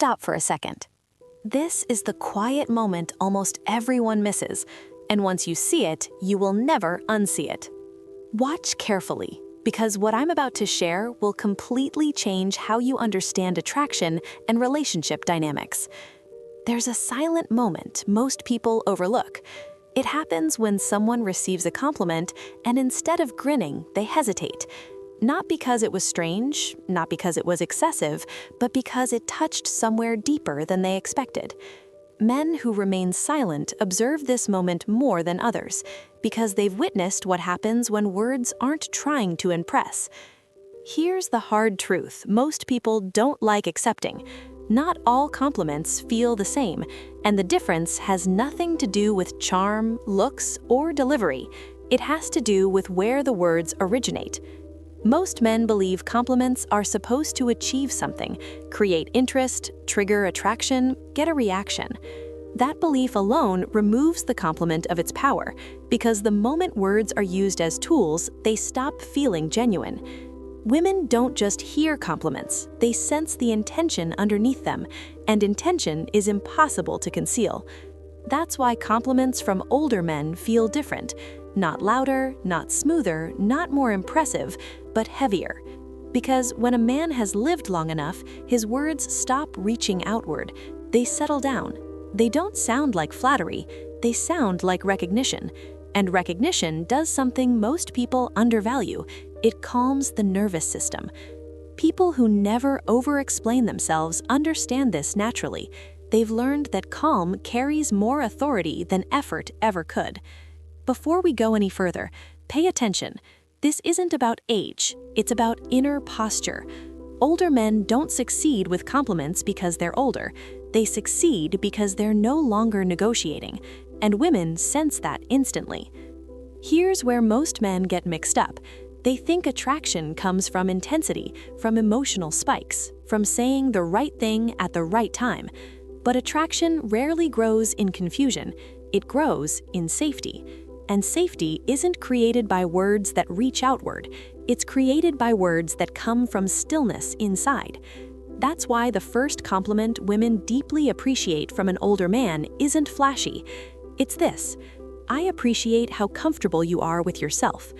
stop for a second. This is the quiet moment almost everyone misses, and once you see it, you will never unsee it. Watch carefully, because what I'm about to share will completely change how you understand attraction and relationship dynamics. There's a silent moment most people overlook. It happens when someone receives a compliment and instead of grinning, they hesitate. Not because it was strange, not because it was excessive, but because it touched somewhere deeper than they expected. Men who remain silent observe this moment more than others, because they've witnessed what happens when words aren't trying to impress. Here's the hard truth most people don't like accepting. Not all compliments feel the same, and the difference has nothing to do with charm, looks, or delivery. It has to do with where the words originate. Most men believe compliments are supposed to achieve something, create interest, trigger attraction, get a reaction. That belief alone removes the compliment of its power, because the moment words are used as tools, they stop feeling genuine. Women don't just hear compliments, they sense the intention underneath them, and intention is impossible to conceal. That's why compliments from older men feel different. Not louder, not smoother, not more impressive, but heavier. Because when a man has lived long enough, his words stop reaching outward. They settle down. They don't sound like flattery, they sound like recognition. And recognition does something most people undervalue. It calms the nervous system. People who never over-explain themselves understand this naturally. They've learned that calm carries more authority than effort ever could. Before we go any further, pay attention. This isn't about age, it's about inner posture. Older men don't succeed with compliments because they're older. They succeed because they're no longer negotiating, and women sense that instantly. Here's where most men get mixed up. They think attraction comes from intensity, from emotional spikes, from saying the right thing at the right time. But attraction rarely grows in confusion. It grows in safety. And safety isn't created by words that reach outward. It's created by words that come from stillness inside. That's why the first compliment women deeply appreciate from an older man isn't flashy. It's this: I appreciate how comfortable you are with yourself.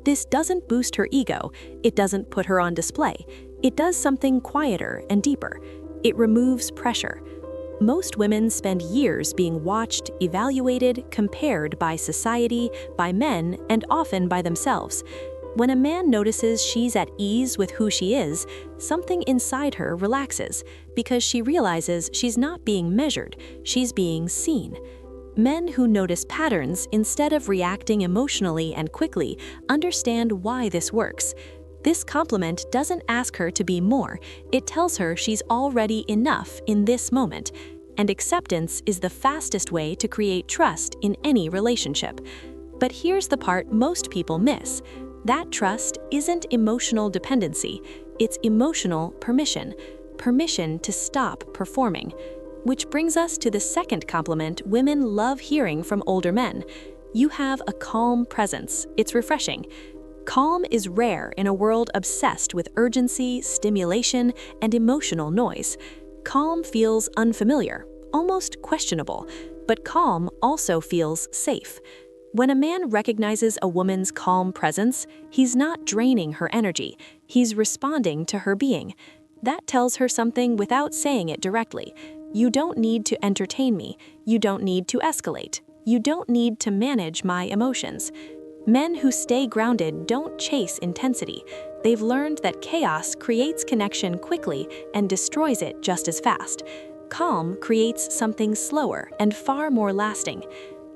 This doesn't boost her ego. It doesn't put her on display. It does something quieter and deeper. It removes pressure. Most women spend years being watched, evaluated, compared by society, by men, and often by themselves. When a man notices she's at ease with who she is, something inside her relaxes, because she realizes she's not being measured, she's being seen. Men who notice patterns instead of reacting emotionally and quickly understand why this works. This compliment doesn't ask her to be more, it tells her she's already enough in this moment. And acceptance is the fastest way to create trust in any relationship. But here's the part most people miss. That trust isn't emotional dependency, it's emotional permission. Permission to stop performing. Which brings us to the second compliment women love hearing from older men. You have a calm presence. It's refreshing. Calm is rare in a world obsessed with urgency, stimulation, and emotional noise. Calm feels unfamiliar, almost questionable, but calm also feels safe. When a man recognizes a woman's calm presence, he's not draining her energy, he's responding to her being. That tells her something without saying it directly. You don't need to entertain me, you don't need to escalate, you don't need to manage my emotions. Men who stay grounded don't chase intensity. They've learned that chaos creates connection quickly and destroys it just as fast. Calm creates something slower and far more lasting.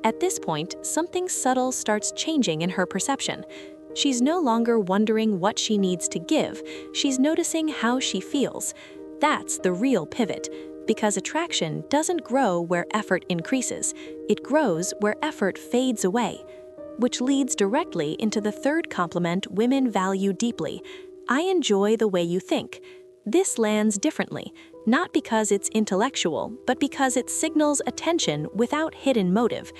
At this point, something subtle starts changing in her perception. She's no longer wondering what she needs to give, she's noticing how she feels. That's the real pivot, because attraction doesn't grow where effort increases, it grows where effort fades away. Which leads directly into the third compliment women value deeply. I enjoy the way you think. This lands differently, not because it's intellectual, but because it signals attention without hidden motive.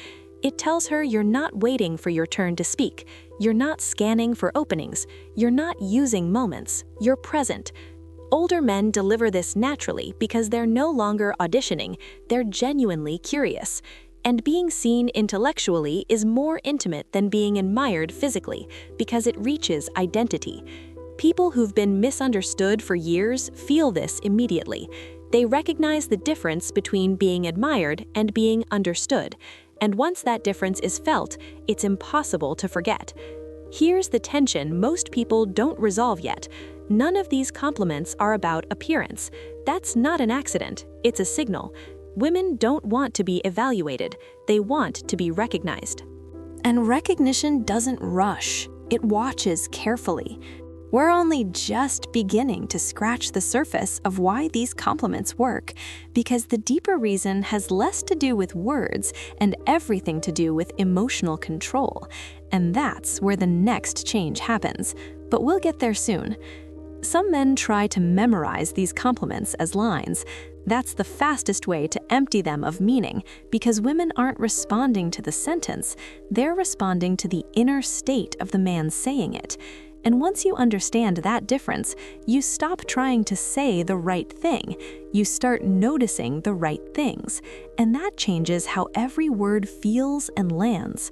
It tells her you're not waiting for your turn to speak, you're not scanning for openings, you're not using moments, you're present. Older men deliver this naturally because they're no longer auditioning, they're genuinely curious. And being seen intellectually is more intimate than being admired physically because it reaches identity. People who've been misunderstood for years feel this immediately. They recognize the difference between being admired and being understood. And once that difference is felt, it's impossible to forget. Here's the tension most people don't resolve yet. None of these compliments are about appearance. That's not an accident, it's a signal. Women don't want to be evaluated, they want to be recognized. And recognition doesn't rush, it watches carefully. We're only just beginning to scratch the surface of why these compliments work, because the deeper reason has less to do with words and everything to do with emotional control. And that's where the next change happens, but we'll get there soon. Some men try to memorize these compliments as lines. That's the fastest way to empty them of meaning, because women aren't responding to the sentence, they're responding to the inner state of the man saying it. And once you understand that difference, you stop trying to say the right thing. You start noticing the right things. And that changes how every word feels and lands.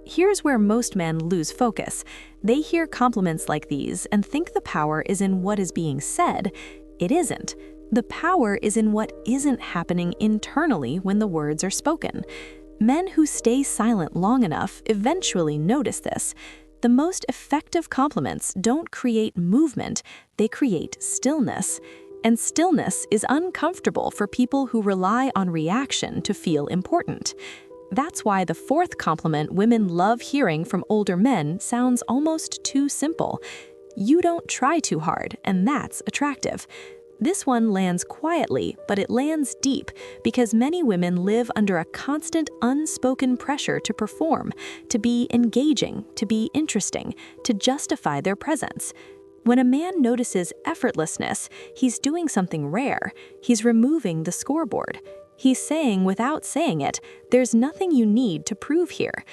Here's where most men lose focus. They hear compliments like these and think the power is in what is being said. It isn't. The power is in what isn't happening internally when the words are spoken. Men who stay silent long enough eventually notice this. The most effective compliments don't create movement, they create stillness. And stillness is uncomfortable for people who rely on reaction to feel important. That's why the fourth compliment women love hearing from older men sounds almost too simple. You don't try too hard, and that's attractive. This one lands quietly, but it lands deep because many women live under a constant unspoken pressure to perform, to be engaging, to be interesting, to justify their presence. When a man notices effortlessness, he's doing something rare. He's removing the scoreboard. He's saying without saying it, there's nothing you need to prove here.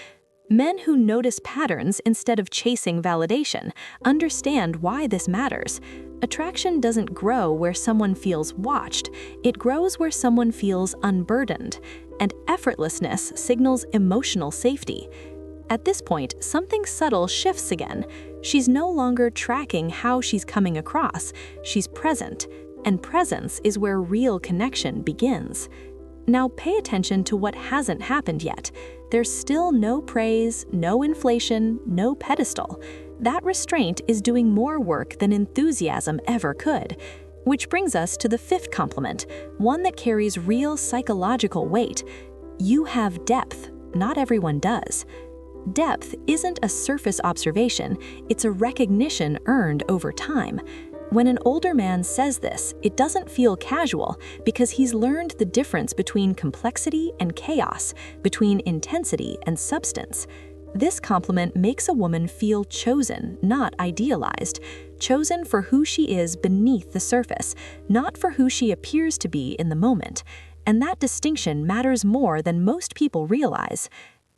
Men who notice patterns instead of chasing validation understand why this matters. Attraction doesn't grow where someone feels watched, it grows where someone feels unburdened, and effortlessness signals emotional safety. At this point, something subtle shifts again. She's no longer tracking how she's coming across, she's present, and presence is where real connection begins. Now pay attention to what hasn't happened yet. There's still no praise, no inflation, no pedestal. That restraint is doing more work than enthusiasm ever could. Which brings us to the fifth compliment, one that carries real psychological weight. You have depth. Not everyone does. Depth isn't a surface observation, it's a recognition earned over time. When an older man says this, it doesn't feel casual because he's learned the difference between complexity and chaos, between intensity and substance. This compliment makes a woman feel chosen, not idealized, chosen for who she is beneath the surface, not for who she appears to be in the moment. And that distinction matters more than most people realize.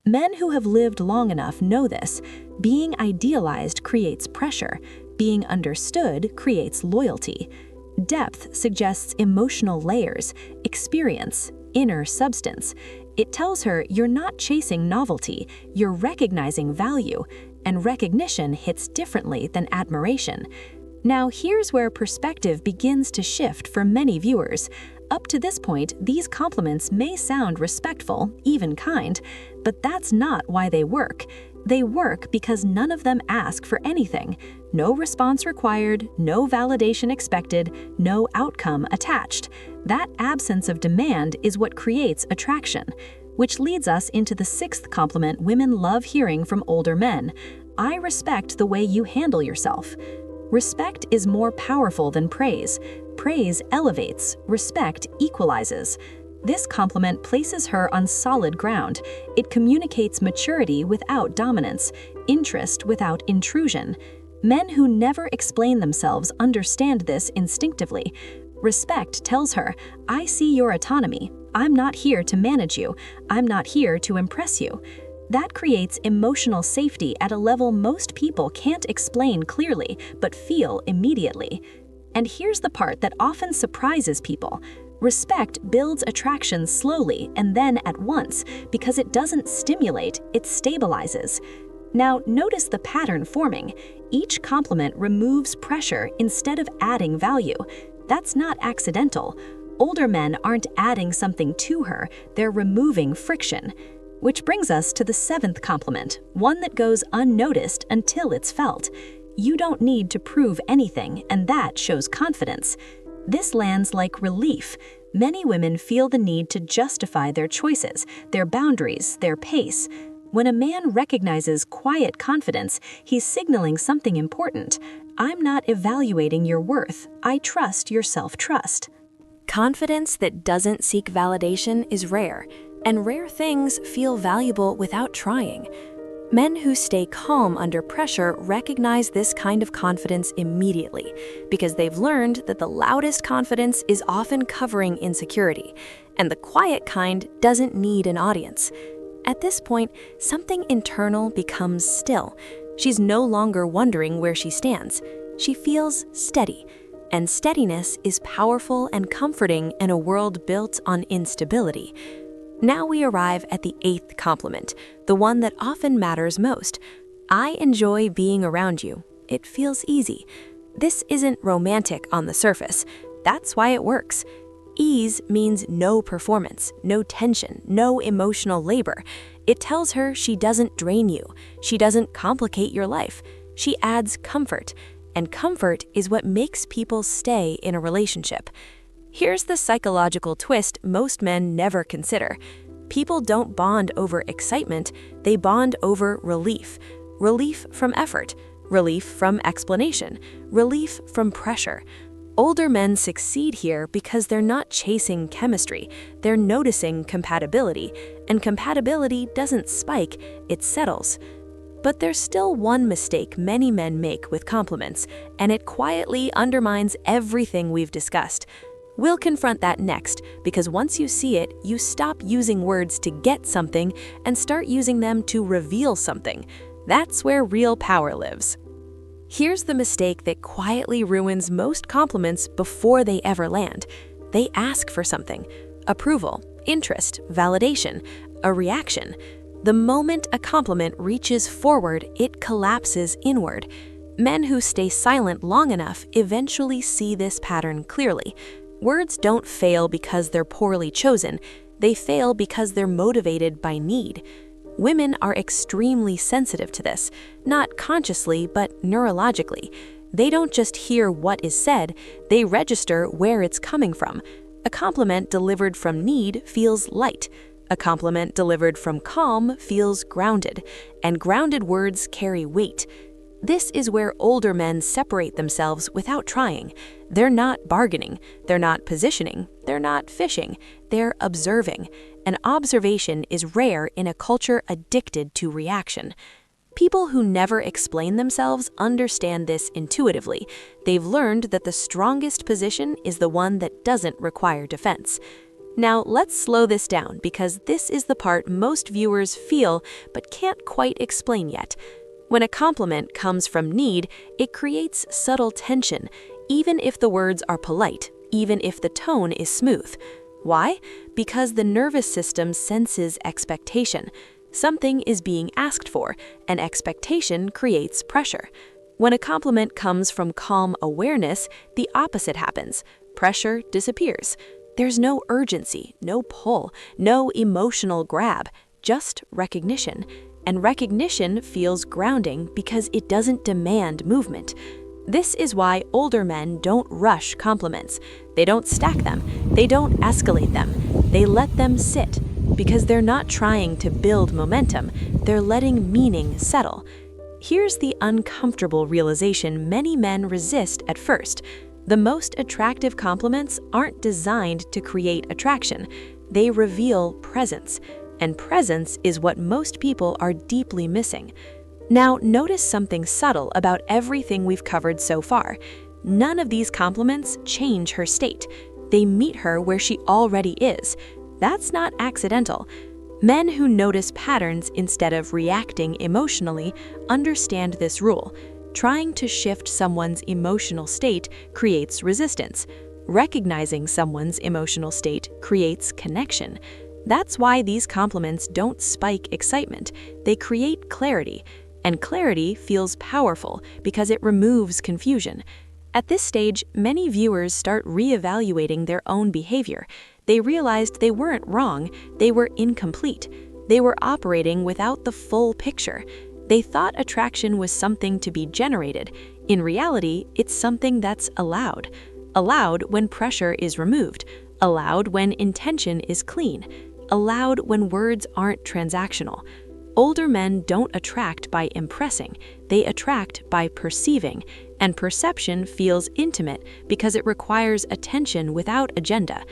Men who have lived long enough know this. Being idealized creates pressure. Being understood creates loyalty. Depth suggests emotional layers, experience, inner substance. It tells her you're not chasing novelty, you're recognizing value, and recognition hits differently than admiration. Now here's where perspective begins to shift for many viewers. Up to this point, these compliments may sound respectful, even kind, but that's not why they work. They work because none of them ask for anything. No response required, no validation expected, no outcome attached. That absence of demand is what creates attraction. Which leads us into the sixth compliment women love hearing from older men. I respect the way you handle yourself. Respect is more powerful than praise. Praise elevates, respect equalizes. This compliment places her on solid ground. It communicates maturity without dominance, interest without intrusion. Men who never explain themselves understand this instinctively. Respect tells her, I see your autonomy. I'm not here to manage you. I'm not here to impress you. That creates emotional safety at a level most people can't explain clearly, but feel immediately. And here's the part that often surprises people. Respect builds attraction slowly and then at once because it doesn't stimulate, it stabilizes. Now, notice the pattern forming. Each compliment removes pressure instead of adding value. That's not accidental. Older men aren't adding something to her, they're removing friction. Which brings us to the 7th compliment, one that goes unnoticed until it's felt. You don't need to prove anything, and that shows confidence. This lands like relief. Many women feel the need to justify their choices, their boundaries, their pace. When a man recognizes quiet confidence, he's signaling something important. I'm not evaluating your worth. I trust your self-trust. Confidence that doesn't seek validation is rare, and rare things feel valuable without trying. Men who stay calm under pressure recognize this kind of confidence immediately because they've learned that the loudest confidence is often covering insecurity, and the quiet kind doesn't need an audience. At this point, something internal becomes still. She's no longer wondering where she stands. She feels steady. And steadiness is powerful and comforting in a world built on instability. Now we arrive at the 8th compliment, the one that often matters most. I enjoy being around you. It feels easy. This isn't romantic on the surface. That's why it works. Ease means no performance, no tension, no emotional labor. It tells her she doesn't drain you. She doesn't complicate your life. She adds comfort. And comfort is what makes people stay in a relationship. Here's the psychological twist most men never consider. People don't bond over excitement, they bond over relief. Relief from effort, relief from explanation, relief from pressure. Older men succeed here because they're not chasing chemistry, they're noticing compatibility, and compatibility doesn't spike, it settles. But there's still one mistake many men make with compliments, and it quietly undermines everything we've discussed. We'll confront that next, because once you see it, you stop using words to get something and start using them to reveal something. That's where real power lives. Here's the mistake that quietly ruins most compliments before they ever land. They ask for something: approval, interest, validation, a reaction. The moment a compliment reaches forward, it collapses inward. Men who stay silent long enough eventually see this pattern clearly. Words don't fail because they're poorly chosen. They fail because they're motivated by need. Women are extremely sensitive to this, not consciously, but neurologically. They don't just hear what is said, they register where it's coming from. A compliment delivered from need feels light. A compliment delivered from calm feels grounded, and grounded words carry weight. This is where older men separate themselves without trying. They're not bargaining, they're not positioning, they're not fishing, they're observing. And observation is rare in a culture addicted to reaction. People who never explain themselves understand this intuitively. They've learned that the strongest position is the one that doesn't require defense. Now, let's slow this down because this is the part most viewers feel but can't quite explain yet. When a compliment comes from need, it creates subtle tension, even if the words are polite, even if the tone is smooth. Why? Because the nervous system senses expectation. Something is being asked for, and expectation creates pressure. When a compliment comes from calm awareness, the opposite happens. Pressure disappears. There's no urgency, no pull, no emotional grab, just recognition. And recognition feels grounding because it doesn't demand movement. This is why older men don't rush compliments. They don't stack them. They don't escalate them. They let them sit because they're not trying to build momentum. They're letting meaning settle. Here's the uncomfortable realization many men resist at first. The most attractive compliments aren't designed to create attraction. They reveal presence. And presence is what most people are deeply missing. Now, notice something subtle about everything we've covered so far. None of these compliments change her state. They meet her where she already is. That's not accidental. Men who notice patterns instead of reacting emotionally understand this rule. Trying to shift someone's emotional state creates resistance. Recognizing someone's emotional state creates connection. That's why these compliments don't spike excitement. They create clarity. And clarity feels powerful because it removes confusion. At this stage, many viewers start reevaluating their own behavior. They realized they weren't wrong, they were incomplete. They were operating without the full picture. They thought attraction was something to be generated. In reality, it's something that's allowed. Allowed when pressure is removed. Allowed when intention is clean. Allowed when words aren't transactional. Older men don't attract by impressing, they attract by perceiving, and perception feels intimate because it requires attention without agenda.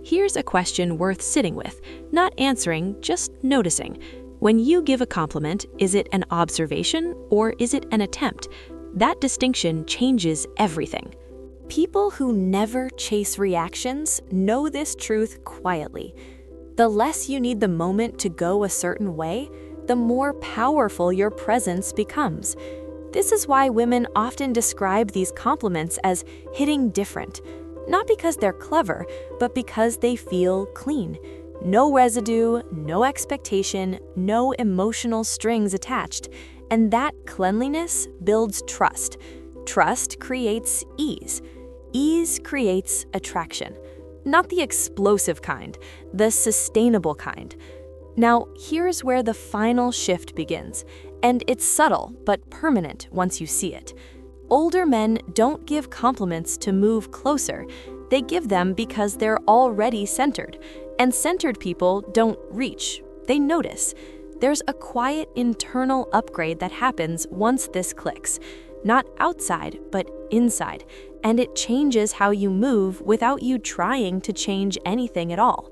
Here's a question worth sitting with, not answering, just noticing. When you give a compliment, is it an observation or is it an attempt? That distinction changes everything. People who never chase reactions know this truth quietly. The less you need the moment to go a certain way, the more powerful your presence becomes. This is why women often describe these compliments as hitting different, not because they're clever, but because they feel clean. No residue, no expectation, no emotional strings attached. And that cleanliness builds trust. Trust creates ease. Ease creates attraction. Not the explosive kind, the sustainable kind. Now, here's where the final shift begins, and it's subtle but permanent once you see it. Older men don't give compliments to move closer. They give them because they're already centered, and centered people don't reach, they notice. There's a quiet internal upgrade that happens once this clicks, not outside, but inside, and it changes how you move without you trying to change anything at all.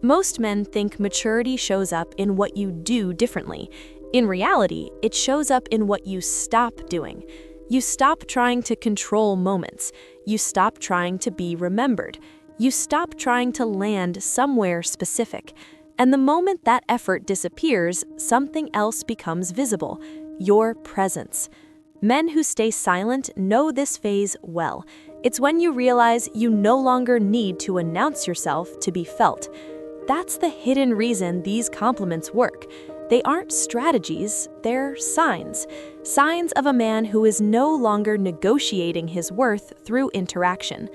Most men think maturity shows up in what you do differently. In reality, it shows up in what you stop doing. You stop trying to control moments. You stop trying to be remembered. You stop trying to land somewhere specific. And the moment that effort disappears, something else becomes visible: your presence. Men who stay silent know this phase well. It's when you realize you no longer need to announce yourself to be felt. That's the hidden reason these compliments work. They aren't strategies, they're signs. Signs of a man who is no longer negotiating his worth through interaction.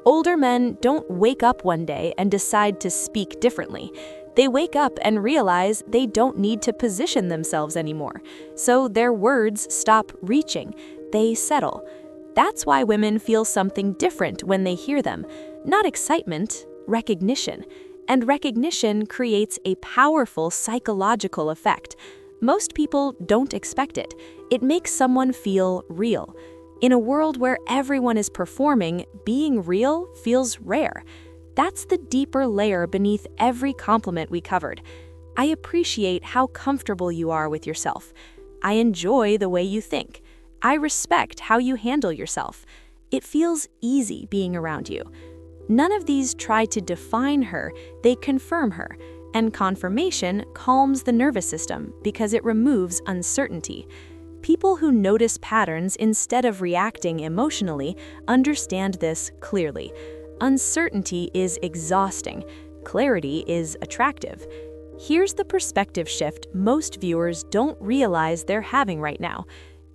Older men don't wake up one day and decide to speak differently. They wake up and realize they don't need to position themselves anymore. So their words stop reaching, they settle. That's why women feel something different when they hear them. Not excitement, recognition. And recognition creates a powerful psychological effect. Most people don't expect it. It makes someone feel real. In a world where everyone is performing, being real feels rare. That's the deeper layer beneath every compliment we covered. I appreciate how comfortable you are with yourself. I enjoy the way you think. I respect how you handle yourself. It feels easy being around you. None of these try to define her, they confirm her, and confirmation calms the nervous system because it removes uncertainty. People who notice patterns instead of reacting emotionally understand this clearly. Uncertainty is exhausting. Clarity is attractive. Here's the perspective shift most viewers don't realize they're having right now.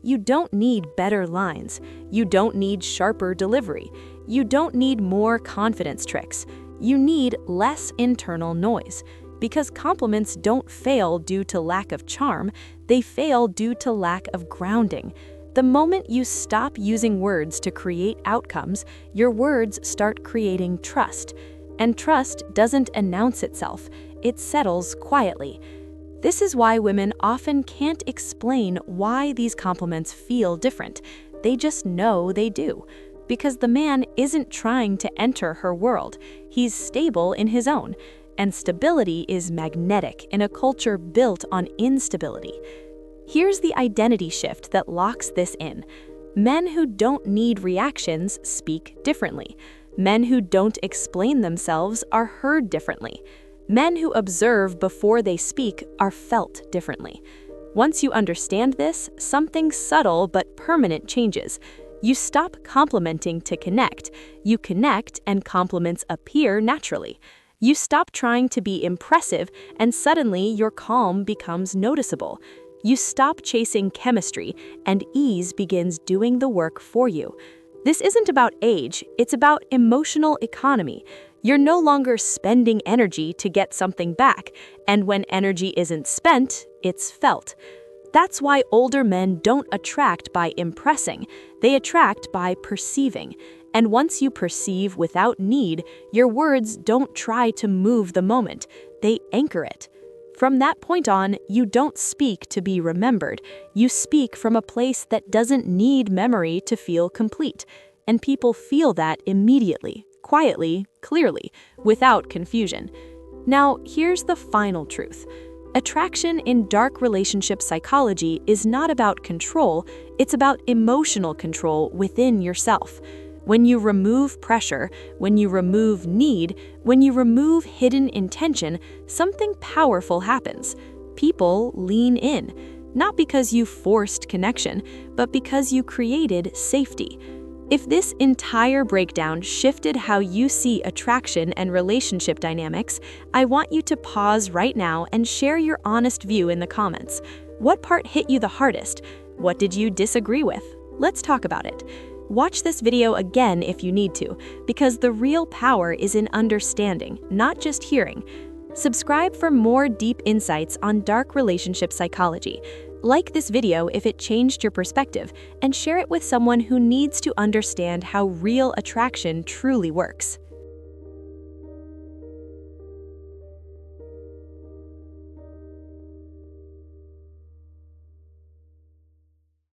You don't need better lines. You don't need sharper delivery. You don't need more confidence tricks. You need less internal noise. Because compliments don't fail due to lack of charm, they fail due to lack of grounding. The moment you stop using words to create outcomes, your words start creating trust. And trust doesn't announce itself, it settles quietly. This is why women often can't explain why these compliments feel different. They just know they do. Because the man isn't trying to enter her world. He's stable in his own. And stability is magnetic in a culture built on instability. Here's the identity shift that locks this in. Men who don't need reactions speak differently. Men who don't explain themselves are heard differently. Men who observe before they speak are felt differently. Once you understand this, something subtle but permanent changes. You stop complimenting to connect. You connect and compliments appear naturally. You stop trying to be impressive and suddenly your calm becomes noticeable. You stop chasing chemistry and ease begins doing the work for you. This isn't about age, it's about emotional economy. You're no longer spending energy to get something back, and when energy isn't spent, it's felt. That's why older men don't attract by impressing, they attract by perceiving. And once you perceive without need, your words don't try to move the moment, they anchor it. From that point on, you don't speak to be remembered. You speak from a place that doesn't need memory to feel complete. And people feel that immediately, quietly, clearly, without confusion. Now, here's the final truth. Attraction in dark relationship psychology is not about control, it's about emotional control within yourself. When you remove pressure, when you remove need, when you remove hidden intention, something powerful happens. People lean in, not because you forced connection, but because you created safety. If this entire breakdown shifted how you see attraction and relationship dynamics, I want you to pause right now and share your honest view in the comments. What part hit you the hardest? What did you disagree with? Let's talk about it. Watch this video again if you need to, because the real power is in understanding, not just hearing. Subscribe for more deep insights on dark relationship psychology. Like this video if it changed your perspective, and share it with someone who needs to understand how real attraction truly works.